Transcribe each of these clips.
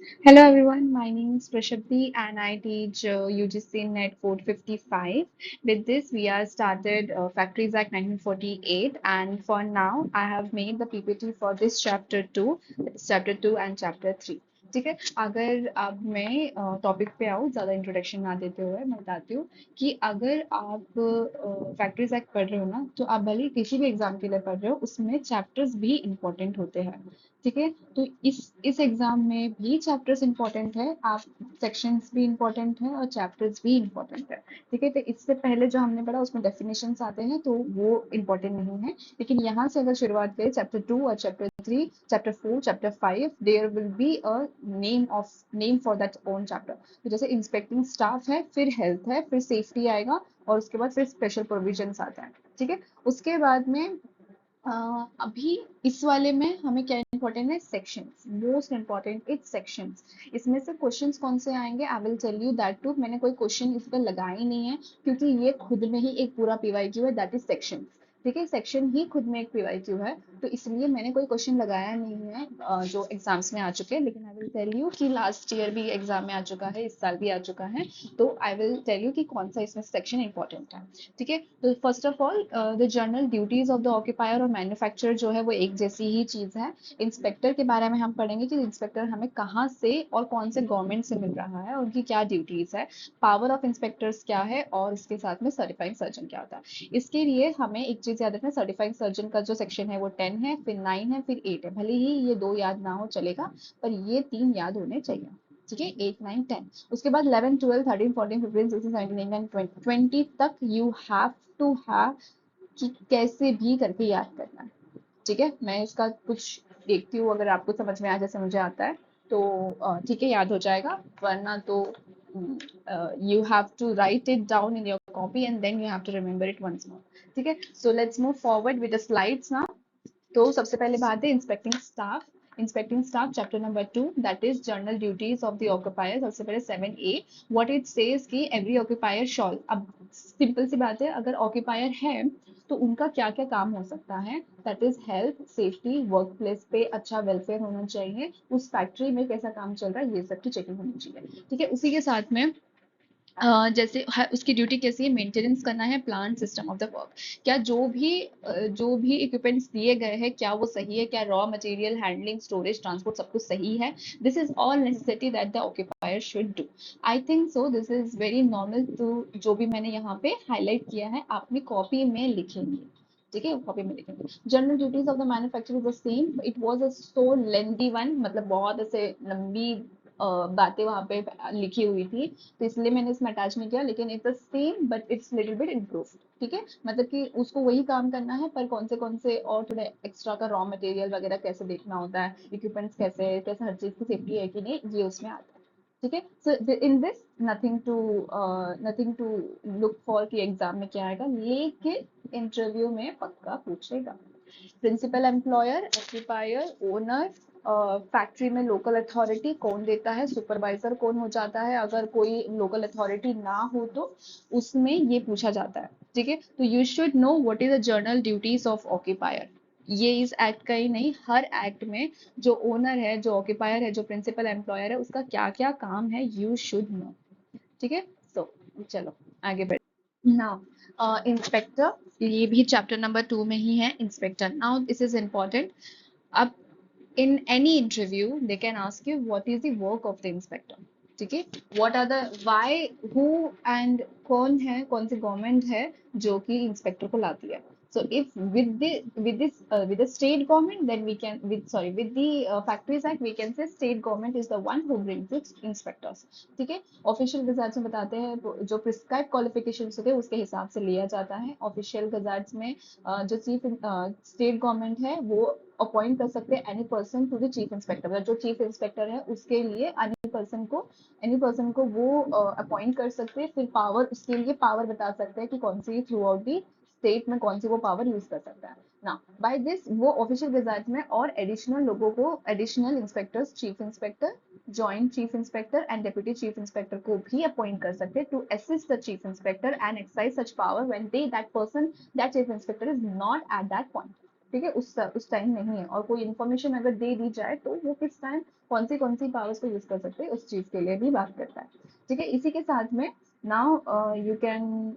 Hello everyone, my name is Prashapti and I teach UGC NET Code 55. With this, we are started Factories Act 1948 and for now, I have made the PPT for this chapter 2, chapter 2 and chapter 3. ठीक है अगर अब मैं topic पे आऊँ ज़्यादा introduction ना देते हुए मैं बताती हूँ कि अगर आप फैक्ट्रीज एक्ट पढ़ रहे हो ना तो आप भले ही किसी भी एग्जाम के लिए पढ़ रहे हो उसमें चैप्टर्स भी इंपॉर्टेंट होते हैं ठीक है तो इस एग्जाम में भी चैप्टर्स इंपॉर्टेंट है आप सेक्शंस भी इंपॉर्टेंट है और चैप्टर्स भी इंपॉर्टेंट है ठीक है तो इससे पहले जो हमने पढ़ा उसमें डेफिनेशंस आते हैं तो वो इंपॉर्टेंट नहीं है लेकिन यहाँ से अगर शुरुआत करें चैप्टर 2 और chapter 3 chapter 4 chapter 5 there will be a name for that own chapter तो जैसे इंस्पेक्टिंग स्टाफ है फिर हेल्थ है फिर सेफ्टी आएगा और उसके बाद फिर स्पेशल प्रोविजंस आता है ठीक है उसके बाद में अभी इस वाले में हमें क्या इंपॉर्टेंट है sections most important it's sections इसमें से क्वेश्चंस कौन से आएंगे I will tell you that too मैंने कोई क्वेश्चन इस पर लगाया ही नहीं है क्योंकि ये खुद में ही एक पूरा पीवाईक्यू है दैट इज सेक्शन ठीक है सेक्शन ही खुद में एक पीवाईक्यू है तो इसलिए मैंने कोई क्वेश्चन लगाया नहीं है जो एग्जाम्स में आ चुके हैं लेकिन आई विल टेल यू कि लास्ट ईयर भी एग्जाम में आ चुका है इस साल भी आ चुका है तो आई विल टेल यू कि कौन सा इसमें सेक्शन इंपॉर्टेंट है ठीक है तो first of all the general duties of the occupier और मैन्युफैक्चरर जो है वो एक जैसी ही चीज है इंस्पेक्टर के बारे में हम पढ़ेंगे कि इंस्पेक्टर हमें कहाँ से और कौन से गवर्नमेंट से मिल रहा है उनकी क्या ड्यूटीज है पावर ऑफ इंस्पेक्टर्स क्या है और इसके साथ में सर्टिफाइंग सर्जन क्या होता है इसके लिए हमें एक चीज याद रखना सर्टिफाइंग सर्जन का जो सेक्शन है वो 10 है फिर 9 है फिर 8 है भले ही ये दो याद ना हो चलेगा पर ये तीन याद होने चाहिए ठीक है 8 9 10 उसके बाद 11 12 13 14 15 16 17 18 20 तक यू हैव टू हैव कि कैसे भी करके याद करना है ठीक है मैं इसका कुछ देखती हूँ अगर आपको समझ में आ जैसे मुझे आता है तो ठीक है याद हो जाएगा वरना तो you have to write it down in your copy and then you have to remember it once more ठीक है so let's move forward with the slides now तो सबसे पहले बात है inspecting staff chapter number 2 that is general duties of the occupier सबसे पहले 7A what it says कि एवरी ऑक्यूपायर शॉल अब सिंपल सी बात है अगर ऑक्यूपायर है तो उनका क्या क्या काम हो सकता है that is health safety work place पे अच्छा वेलफेयर होना चाहिए उस फैक्ट्री में कैसा काम चल रहा है ये सब की चेकिंग होनी चाहिए ठीक है उसी के साथ में जैसे उसकी ड्यूटी कैसी है मेंटेनेंस करना है plant system of the work क्या जो भी इक्विपमेंट्स दिए गए हैं क्या वो सही है क्या raw material handling storage transport सब कुछ सही है this is all necessity that the occupier should do I think so this is very normal to जो भी मैंने यहाँ पे हाईलाइट किया है अपनी कॉपी में लिखेंगे ठीक है कॉपी में लिखेंगे general duties of the manufacturer is the same it was a so lengthy one मतलब बहुत ऐसे लंबी बातें वहां पे लिखी हुई थी तो इसलिए मैंने इसमें अटैच नहीं किया लेकिन it's the same but it's little bit improve ठीक है मतलब कि उसको वही काम करना है पर कौन से और थोड़ा एक्स्ट्रा का रॉ मटेरियल वगैरह कैसे देखना होता है इक्विपमेंट्स कैसे हर चीज की सेफ्टी है कि नहीं ये उसमें आता है ठीक है so in this nothing to look for कि एग्जाम में क्या आएगा लेकिन इंटरव्यू में पक्का पूछेगा principal employer occupier owner factory में लोकल अथॉरिटी कौन देता है सुपरवाइजर कौन हो जाता है अगर कोई लोकल अथॉरिटी ना हो तो उसमें ये पूछा जाता है ठीक है तो you should know what is the journal duties of occupier ये इस एक्ट का ही नहीं हर एक्ट में जो ओनर है जो ऑक्यूपायर है जो प्रिंसिपल एम्प्लॉयर है उसका क्या क्या काम है यू शुड नो ठीक है सो चलो आगे बढ़े नाउ इंस्पेक्टर ये भी चैप्टर नंबर 2 में ही है inspector now this is important अब in any interview they can ask you what is the work of the inspector ठीक है what are the why who and कौन सी गवर्नमेंट है जो कि इंस्पेक्टर को लाती है so if with the state government then we can with the factories act we can say state government is the one who brings its inspectors ठीक है official गजार्ट्स में बताते हैं जो प्रिस्क्राइब क्वालिफिकेशन होते हैं उसके हिसाब से लिया जाता है ऑफिशियल गजार्ट्स में जो चीफ स्टेट गवर्नमेंट है वो अपॉइंट कर सकते हैं any person to the chief inspector मतलब जो चीफ इंस्पेक्टर है उसके लिए एनी पर्सन को वो अपॉइंट कर सकते हैं फिर पावर उसके लिए पावर बता सकते हैं कि कौन सी थ्रू आउट दी स्टेट में कौन सी वो पावर यूज कर सकता है ना बाय दिस वो ऑफिशियल गजार्ट में और एडिशनल लोगों को additional inspectors chief inspector joint chief inspector and deputy chief inspector को भी अपॉइंट कर सकते हैं to assist the chief inspector and exercise such power when that person that chief inspector is not at that point ठीक है, उस time नहीं है। और कोई इन्फॉर्मेशन अगर दे दी जाए तो वो किस टाइम कौन सी पावर्स को यूज कर सकते हैं उस चीज के लिए भी बात करता है। ठीक है, इसी के साथ में now you can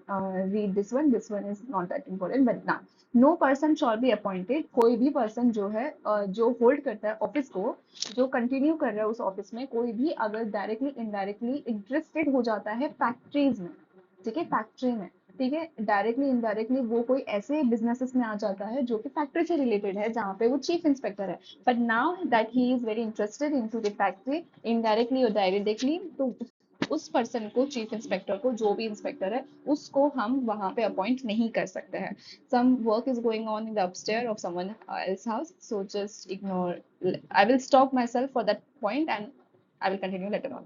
read this one is not that important but ना, no person shall be appointed, कोई भी पर्सन जो है जो होल्ड करता है ऑफिस को, जो कंटिन्यू कर रहा है उस ऑफिस में, कोई भी अगर डायरेक्टली इनडायरेक्टली इंटरेस्टेड हो जाता है फैक्ट्रीज में, ठीक है, फैक्ट्री में, ठीक है, डायरेक्टली इनडायरेक्टली वो कोई ऐसे बिजनेसेस में आ जाता है जो कि फैक्ट्री से रिलेटेड है, जहाँ पे वो चीफ इंस्पेक्टर है, but now that he is very interested in to the factory indirectly और डायरेक्टली, तो उस पर्सन को, चीफ इंस्पेक्टर को, जो भी इंस्पेक्टर है उसको हम वहां पे अपॉइंट नहीं कर सकते हैं। some work is going on in the upstairs of someone else's house, so just ignore. I will stop myself for that point and I will continue later on.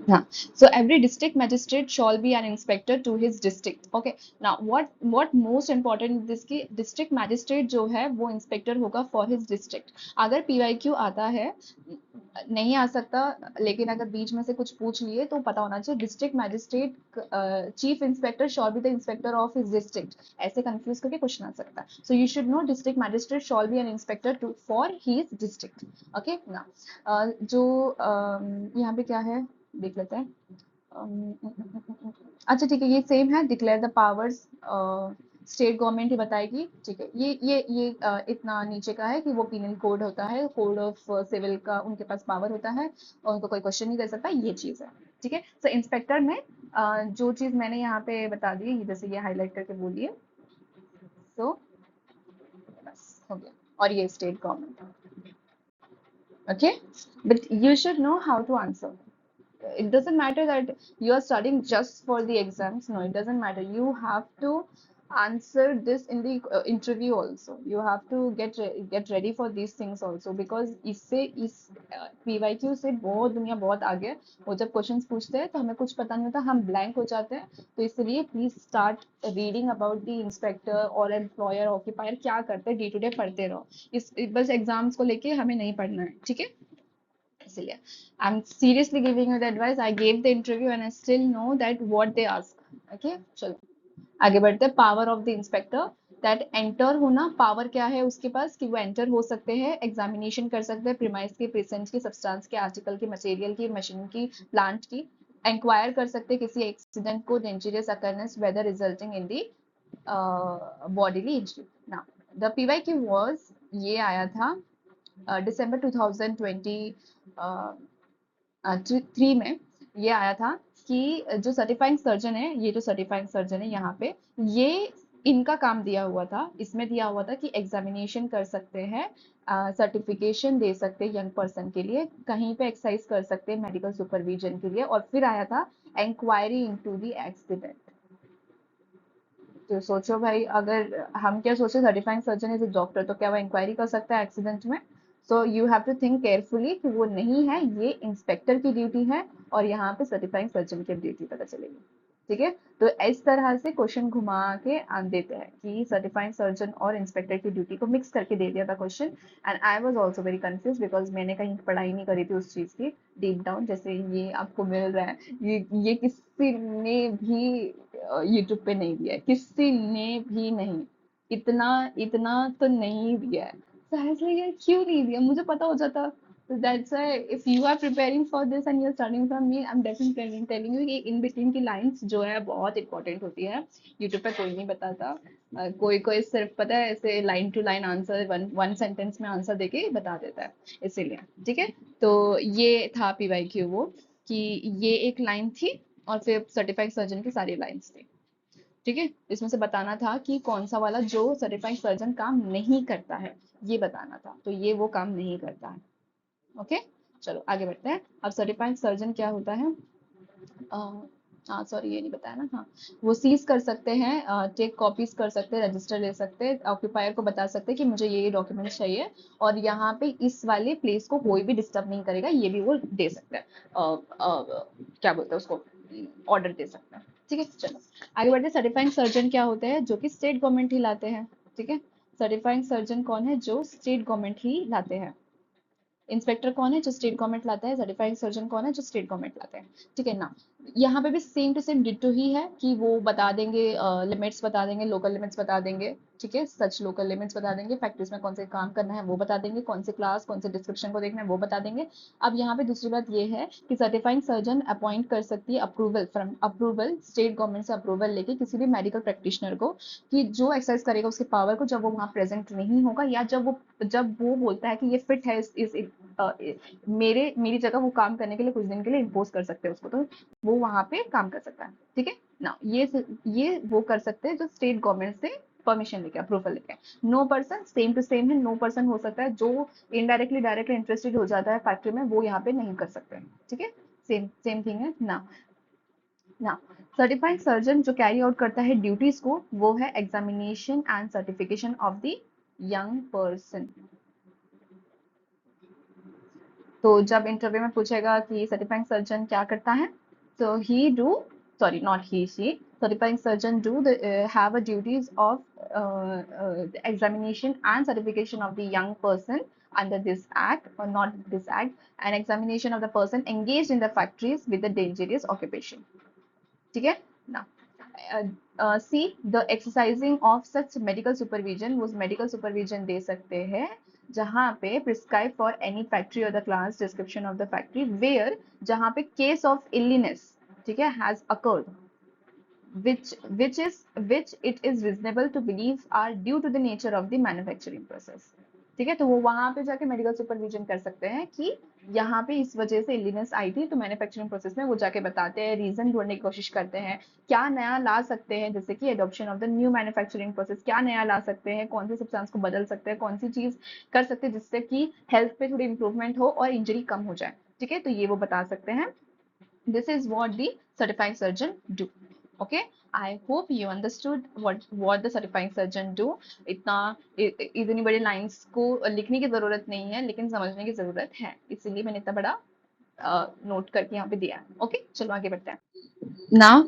Yeah. So every district magistrate shall be an inspector to his district. Okay. Now what most important is कि district magistrate जो है वो inspector होगा for his district. अगर PYQ आता है, नहीं आ सकता, लेकिन अगर बीच में से कुछ पूछ लिए तो पता होना चाहिए district magistrate chief inspector shall be the inspector of his district, ऐसे कंफ्यूज करके क्वेश्चन आ सकता है। So you should know district magistrate shall be an inspector too for his district. Okay ना, जो यहाँ पे क्या है देख लेते हैं। अच्छा ठीक है, ये सेम है, declare the powers state government ही बताएगी। ठीक है, ये इतना नीचे का है कि वो पीनल कोड होता है, कोड ऑफ सिविल का उनके पास पावर होता है और उनको कोई क्वेश्चन नहीं कर सकता, ये चीज है। ठीक है, सो इंस्पेक्टर में जो चीज मैंने यहाँ पे बता दी, जैसे ये हाईलाइट करके बोलिए, सो बस हो गया, और ये state government. Okay, but you should know how to answer. It doesn't matter that you are studying just for the exams. No, it doesn't matter. You have to answer this in the interview also. You have to get ready for these things also, because इससे इस PYQ से बहुत दुनिया बहुत आगे है। वो जब क्वेश्चंस पूछते हैं तो हमें कुछ पता नहीं होता, हम ब्लैंक हो जाते हैं। तो इसलिए please start reading about the inspector और एम्प्लॉयर ऑक्यूपायर क्या करते हैं, डे टू डे पढ़ते रहो। इस बस एग्जाम्स को लेके हमें नहीं पढ़ना है, ठीक है, इसलिए I'm seriously giving you the advice. I gave the interview and I still know that what they ask. Okay, चलो आगे बढ़ते हैं। Power of the inspector, that enter होना, पावर क्या है उसके पास कि वो एंटर हो सकते हैं, एग्जामिनेशन कर सकते हैं प्रीमाइस की, प्रेजेंट की, सब्सटेंस के, आर्टिकल की, मटेरियल की, मशीन की, प्लांट की, इंक्वायर कर सकते हैं किसी एक्सीडेंट को, dangerous occurrence whether resulting in the bodily injury. Now the PYQ was, ये आया था दिसंबर 2023 में, ये आया था कि जो सर्टिफाइंग सर्जन है, ये जो सर्टिफाइंग सर्जन है यहाँ पे, ये इनका काम दिया हुआ था, इसमें दिया हुआ था कि एग्जामिनेशन कर सकते हैं, सर्टिफिकेशन दे सकते हैं यंग पर्सन के लिए, कहीं पे एक्सरसाइज कर सकते हैं मेडिकल सुपरविजन के लिए, और फिर आया था इंक्वायरी इनटू द एक्सीडेंट। तो सोचो भाई, अगर हम क्या सोचे, certifying surgeon is a doctor, तो क्या वो इंक्वायरी कर सकता है एक्सीडेंट में? So you have to think carefully कि वो नहीं है, ये इंस्पेक्टर की ड्यूटी है और यहाँ पे सर्टिफाइंग सर्जन की ड्यूटी पता चलेगी। ठीक है, तो इस तरह से क्वेश्चन घुमा के आन देते हैं कि सर्टिफाइंग सर्जन और इंस्पेक्टर की ड्यूटी को मिक्स करके दे दिया था question. And I was also very confuse because मैंने कहीं पढ़ाई नहीं करी थी उस चीज की डीप डाउन, जैसे ये आपको मिल रहा है, ये किसी ने भी यूट्यूब पे नहीं दिया है, किसी ने भी नहीं, इतना इतना तो नहीं दिया है। So I was like, यार क्यों नहीं दिया, मुझे पता हो जाता। So that's why if you are preparing for this and you're studying from me, I'm definitely telling you कि in between की lines जो है बहुत important होती है, YouTube पे कोई नहीं बताता। कोई कोई सिर्फ पता है ऐसे line to line answer one sentence में आंसर देके बता देता है, इसीलिए। ठीक है, तो ये था PYQ वो, कि ये एक लाइन थी और फिर सर्टिफाइड सर्जन की सारी लाइंस थी। ठीक है, इसमें से बताना था कि कौन सा वाला जो सर्टिफाइड सर्जन काम नहीं करता है, ये बताना था, तो ये वो काम नहीं करता है। ओके, चलो आगे बढ़ते हैं। अब सर्टिफाइड सर्जन क्या होता है, हाँ सॉरी ये नहीं बताया ना, हाँ, वो सीज कर सकते हैं, टेक कॉपीज कर सकते हैं, रजिस्टर ले सकते हैं, ऑक्यूपायर को बता सकते हैं कि मुझे ये डॉक्यूमेंट चाहिए, और यहाँ पे इस वाले प्लेस को कोई भी डिस्टर्ब नहीं करेगा, ये भी वो दे सकते हैं, क्या बोलते हैं उसको, ऑर्डर दे सकते हैं। ठीक है, चलो आगे बढ़ते हैं। सर्टिफाइंग सर्जन क्या होते हैं, जो कि स्टेट गवर्नमेंट ही लाते हैं। ठीक है, सर्टिफाइंग सर्जन कौन है, जो स्टेट गवर्नमेंट ही लाते हैं। इंस्पेक्टर कौन है? जो स्टेट गवर्नमेंट लाता है। सर्टिफाइंग सर्जन कौन है? जो स्टेट गवर्नमेंट लाते हैं। ठीक है ना। यहाँ पे भी सेम टू सेम डिट्टो ही है कि वो बता देंगे, लिमिट्स बता देंगे, लोकल लिमिट्स बता देंगे। ठीक है, सच लोकल लिमिट्स बता देंगे, फैक्ट्रीज में कौन से काम करना है वो बता देंगे, कौन से क्लास कौन से डिस्क्रिप्शन को देखना है वो बता देंगे। अब यहाँ पे दूसरी बात ये है कि सर्टिफाइंग सर्जन अपॉइंट कर सकती है अप्रूवल स्टेट गवर्नमेंट से अप्रूवल लेके किसी भी मेडिकल प्रैक्टिशनर को, कि जो एक्सरसाइज करेगा उसके पावर को, जब वो वहाँ प्रेजेंट नहीं होगा या जब वो बोलता है कि ये फिट है मेरी जगह वो काम करने के लिए कुछ दिन के लिए इम्पोज कर सकते हैं उसको, तो वो वहां पे काम कर सकता है। ठीक है ना। ये वो कर सकते हैं जो स्टेट गवर्नमेंट से परमिशन लेके, अप्रूवल लेके। No person same to same है, नो पर्सन हो सकता है जो इनडायरेक्टली डायरेक्टली इंटरेस्टेड हो जाता है फैक्ट्री में, वो यहाँ पे नहीं कर सकते। ठीक है, सेम सेम थिंग है ना। ना सर्टिफाइंग सर्जन जो कैरी आउट करता है ड्यूटीज को, वो है examination and certification of the young person. तो जब इंटरव्यू में पूछेगा कि सर्टिफाइंग सर्जन क्या करता है, तो ही do, sorry not he she, certifying surgeon do have a duties of examination and certification of the young person under this act or not this act, and examination of the person engaged in the factories with the dangerous occupation. ठीक है ना। See the exercising of such medical supervision, वो medical supervision दे सकते हैं जहाँ पे prescribe for any factory और the class description of the factory where, जहाँ पे केस ऑफ इलनेस, ठीक है, has occurred which it is reasonable to believe are due to the nature of the manufacturing process. ठीक है, तो वो वहां पे जाके मेडिकल सुपरविजन कर सकते हैं कि यहाँ पे इस वजह से इलीनेस आई थी, तो मैन्युफैक्चरिंग प्रोसेस में वो जाके बताते हैं, रीजन ढूंढने की कोशिश करते हैं, क्या नया ला सकते हैं, जैसे कि adoption of the new manufacturing process, क्या नया ला सकते हैं, कौन सी सब्सटेंस को बदल सकते हैं, कौन सी चीज कर सकते हैं जिससे कि हेल्थ पे थोड़ी इंप्रूवमेंट हो और इंजरी कम हो जाए। ठीक है, तो ये वो बता सकते हैं। This is what the certifying surgeon do. Okay, I hope you understood what the certifying surgeon do. इतना इतनी बड़ी लाइंस को लिखने की जरूरत नहीं है, लेकिन समझने की जरूरत है, इसीलिए मैंने इतना बड़ा नोट करके यहाँ पे दिया है। ओके, चलो आगे बढ़ते हैं। Now,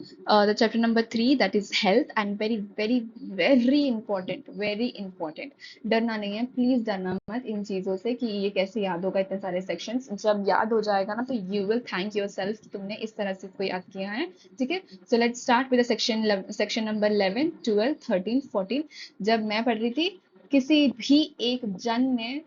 the chapter number 3, that is health, and very, very, very important, very important. डरना नहीं है, प्लीज डरना मत इन चीजों से कि ये कैसे याद होगा, इतने सारे सेक्शंस जब याद हो जाएगा ना तो you will thank your self कि तुमने इस तरह से इसको याद किया है। ठीक है, so let's start with section number 11, 12, 13, 14। जब मैं पढ़ रही थी, किसी भी एक जन ने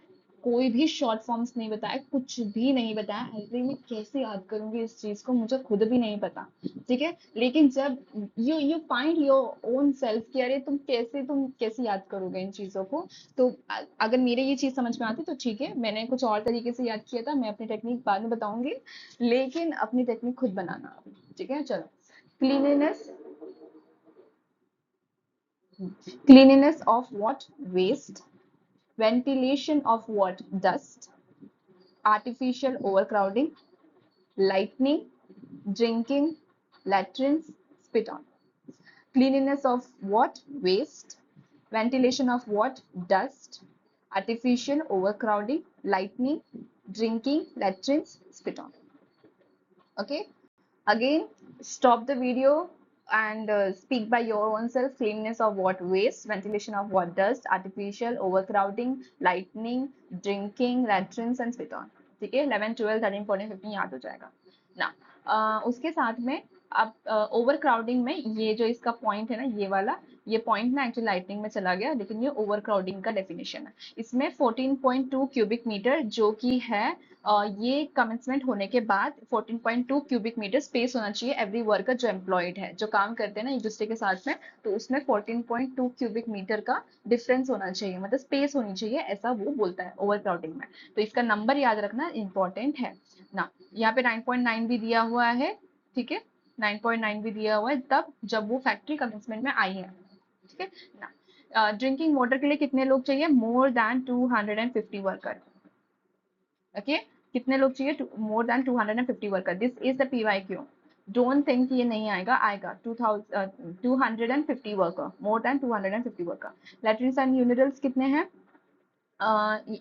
कोई भी शॉर्ट फॉर्म्स नहीं बताया, कुछ भी नहीं बताया। अरे मैं कैसे याद करूंगी इस चीज को, मुझे खुद भी नहीं पता। ठीक है, लेकिन जब you find your own self कि अरे तुम कैसे याद करोगे इन चीजों को, तो अगर मेरे ये चीज समझ में आती तो ठीक है, मैंने कुछ और तरीके से याद किया था, मैं अपनी टेक्निक बाद में बताऊंगी, लेकिन अपनी टेक्निक खुद बनाना। ठीक है, चलो। Cleanliness, cleanliness of what? Waste. ventilation of what? Dust. Artificial overcrowding, lightning, drinking, latrines, spit on. Cleanliness of what? Waste. Ventilation of what? Dust. Artificial overcrowding, lightning, drinking, latrines, spit on. Okay, again, stop the video and speak by your own self. Cleanliness of what? Waste. Ventilation of what? Dust. Artificial overcrowding, lightning, drinking, latrines and spit on. ठीक है, 11, 12, 13, 14, 15 याद हो जाएगा ना। उसके साथ में अब ओवर क्राउडिंग में ये जो इसका पॉइंट है ना, ये वाला, ये पॉइंट ना एक्चुअली लाइटनिंग में चला गया, लेकिन ये ओवर क्राउडिंग का डेफिनेशन है। इसमें 14.2 क्यूबिक मीटर जो कि है, ये कमेंसमेंट होने के बाद 14.2 क्यूबिक मीटर स्पेस होना चाहिए एवरी वर्कर जो एम्प्लॉयड है, जो काम करते हैं ना एक दूसरे के साथ में, तो उसमें 14.2 क्यूबिक मीटर का डिफरेंस होना चाहिए, मतलब स्पेस होनी चाहिए, ऐसा वो बोलता है ओवर क्राउडिंग में। तो इसका नंबर याद रखना इंपॉर्टेंट है ना। यहाँ पे 9.9 भी दिया हुआ है। ठीक है, 9.9 भी दिया हुआ है तब जब वो फैक्ट्री कमेंसमेंट में आई है। ठीक है ना। ड्रिंकिंग वाटर के लिए कितने लोग चाहिए? More than 250 worker. ओके, कितने लोग चाहिए? More than 250 worker. This is the PYQ। Don't think ये नहीं आएगा, आएगा। 250 worker, more than 250 worker. Latrines and urinals कितने हैं?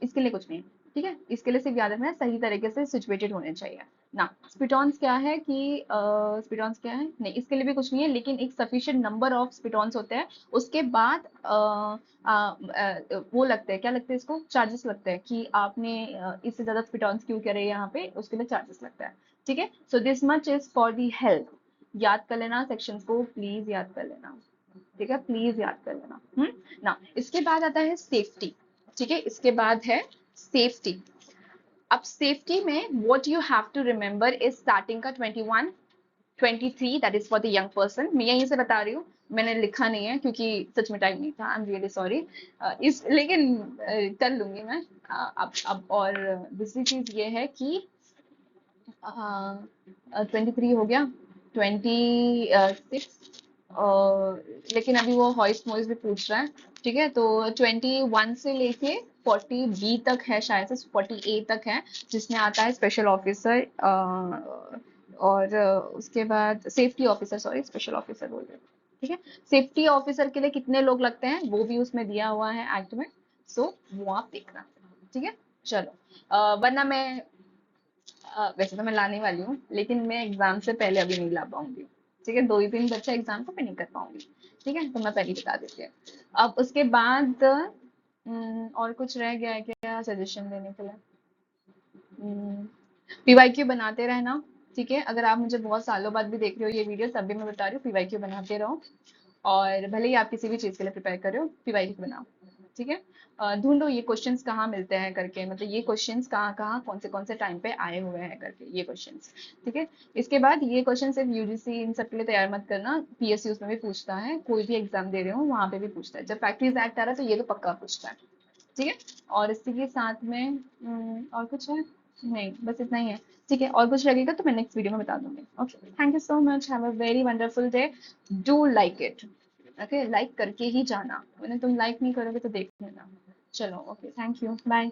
इसके लिए कुछ नहीं, ठीक है, इसके लिए सिर्फ याद रखना है सही तरीके से सिचुएटेड होने चाहिए ना। स्पिटॉन्स क्या है कि स्पिटॉन्स क्या है, नहीं इसके लिए भी कुछ नहीं है, लेकिन एक सफिशिएंट नंबर ऑफ स्पिटॉन्स होते हैं, उसके बाद वो लगते हैं, क्या लगते हैं इसको, चार्जेस लगते हैं कि आपने इससे ज्यादा स्पिटॉन्स क्यों करे यहाँ पे, उसके लिए चार्जेस लगता है। ठीक है, so this much is for the help. याद कर लेना सेक्शंस को, प्लीज याद कर लेना। ठीक है, प्लीज याद कर लेना। ना इसके बाद आता है सेफ्टी। ठीक है, इसके बाद है सेफ्टी। अब सेफ्टी में what you have to remember is starting का 21 23, that is for the young person. मैं यहीं से बता रही हूँ, मैंने लिखा नहीं है क्योंकि सच में टाइम नहीं था, आई एम रियली सॉरी। इस लेकिन कर लूंगी मैं। अब और दूसरी चीज ये है कि 23 हो गया, 26, लेकिन अभी वो हॉइस मॉइस भी पूछ रहा है। ठीक है, तो 21 से लेके 40B तक है, शायद से 40A तक है, जिसमें आता है स्पेशल ऑफिसर, और उसके बाद safety officer, sorry special officer बोल रहे। ठीक है, सेफ्टी ऑफिसर के लिए कितने लोग लगते हैं वो भी उसमें दिया हुआ है एक्ट में, सो वो आप देखना। ठीक है, चलो। वरना मैं वैसे तो मैं लाने वाली हूँ, लेकिन मैं एग्जाम से पहले अभी नहीं ला पाऊंगी। ठीक है, 2 ही दिन बच्चा एग्जाम को, मैं नहीं कर पाऊंगी। ठीक है, तो मैं पहले ही बता देती हूँ। अब उसके बाद और कुछ रह गया है क्या सजेशन देने के लिए? पीवाईक्यू बनाते रहना। ठीक है, अगर आप मुझे बहुत सालों बाद भी देख रहे हो ये वीडियो, तब भी मैं बता रही हूँ पीवाईक्यू बनाते रहो। और भले ही आप किसी भी चीज के लिए प्रिपेयर कर रहे हो, पीवाईक्यू बनाओ। ठीक है, ढूंढो ये क्वेश्चंस कहाँ मिलते हैं करके, मतलब ये क्वेश्चंस कहाँ कहाँ कौन से टाइम पे आए हुए हैं करके, ये क्वेश्चंस। ठीक है, इसके बाद ये क्वेश्चन सिर्फ यूजीसी इन सब के लिए तैयार मत करना, पीएसयूज में भी पूछता है, कोई भी एग्जाम दे रहे हो वहां पे भी पूछता है, जब फैक्ट्रीज एक्ट आ रहा है तो ये तो पक्का पूछता है। ठीक है, और इसी के साथ में और कुछ है, नहीं बस इतना ही है। ठीक है, और कुछ लगेगा तो मैं नेक्स्ट वीडियो में बता दूंगी। Okay, thank you so much, have a very wonderful day, do like it. Okay, like करके ही जाना, मैंने तुम लाइक नहीं करोगे तो देख लेना। चलो, ओके, थैंक यू, बाय।